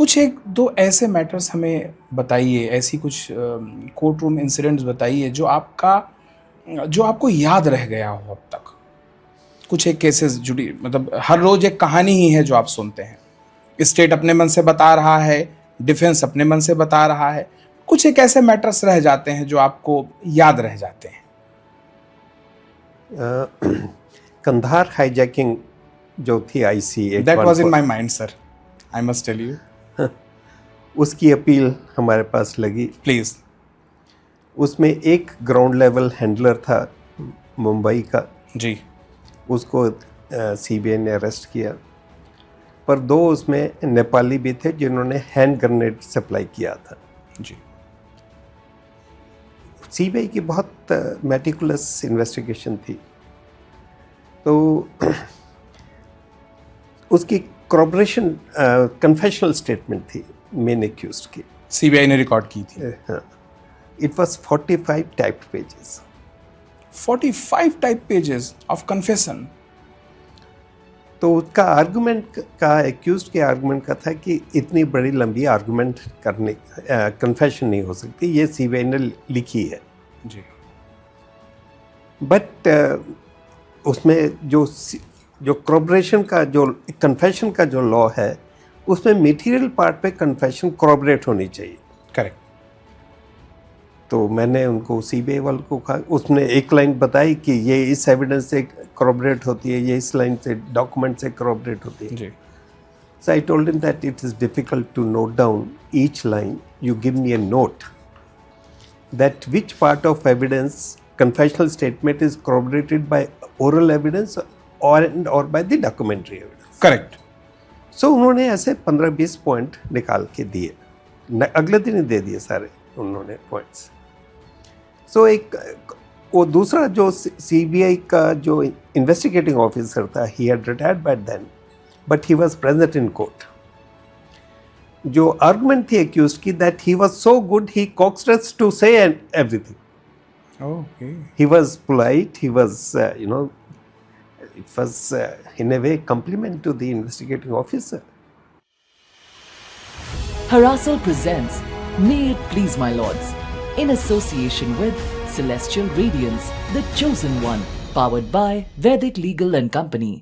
कुछ एक दो ऐसे मैटर्स हमें बताइए, ऐसी कुछ कोर्ट रूम इंसिडेंट्स बताइए जो आपको याद रह गया हो अब तक। कुछ एक केसेस जुड़ी, मतलब हर रोज एक कहानी ही है जो आप सुनते हैं। स्टेट अपने मन से बता रहा है, डिफेंस अपने मन से बता रहा है, कुछ एक ऐसे मैटर्स रह जाते हैं जो आपको याद रह जाते हैं। कंधार हाईजैकिंग जो थी IC that was in my mind sir, I must tell you. उसकी अपील हमारे पास लगी। प्लीज। उसमें एक ग्राउंड लेवल हैंडलर था मुंबई का जी। उसको सीबीआई ने अरेस्ट किया, पर 2 उसमें नेपाली भी थे जिन्होंने हैंड ग्रेनेड सप्लाई किया था। जी। सीबीआई की बहुत मेटिकुलस इन्वेस्टिगेशन थी, तो उसकी corroboration कन्फेशनल स्टेटमेंट थी मेन एक्यूज्ड की, सीबीआई ने रिकॉर्ड की थी। It was 45 typed pages. 45 type pages of confession. तो उसका आर्गुमेंट का, एक्यूज्ड के आर्गुमेंट का था कि इतनी बड़ी लंबी आर्गुमेंट करने कन्फेशन नहीं हो सकती, ये सीबीआई ने लिखी है। जी। बट उसमें जो corroboration का, जो कन्फेशन का जो लॉ है, उसमें मटेरियल पार्ट पे कन्फेशन corroborate होनी चाहिए। करेक्ट। तो मैंने उनको सीबीआई वालों को कहा, उसने एक लाइन बताई कि ये इस एविडेंस से corroborate होती है, ये इस लाइन से, डॉक्यूमेंट से corroborate होती है। जी। So I told him that it is difficult to note down each line. You give me a note that which part of evidence, confessional statement, is corroborated by oral evidence or by the documentary evidence. Correct. So उन्होंने ऐसे 15-20 point निकाल के दिए, अगले दिन ही दे दिए सारे उन्होंने पॉइंट्स। So एक वो दूसरा जो सीबीआई का जो इन्वेस्टिगेटिंग ऑफिसर था, he had retired by then, but he was present in court. जो आर्गुमेंट थी एक्यूज्ड की, that he was so good he coaxed us to say everything. Okay. He was polite, he was it was in a way compliment to the investigating officer. Harasal presents May It Please My Lords in association with Celestial Radiance, The Chosen One, powered by Vedic Legal and Company.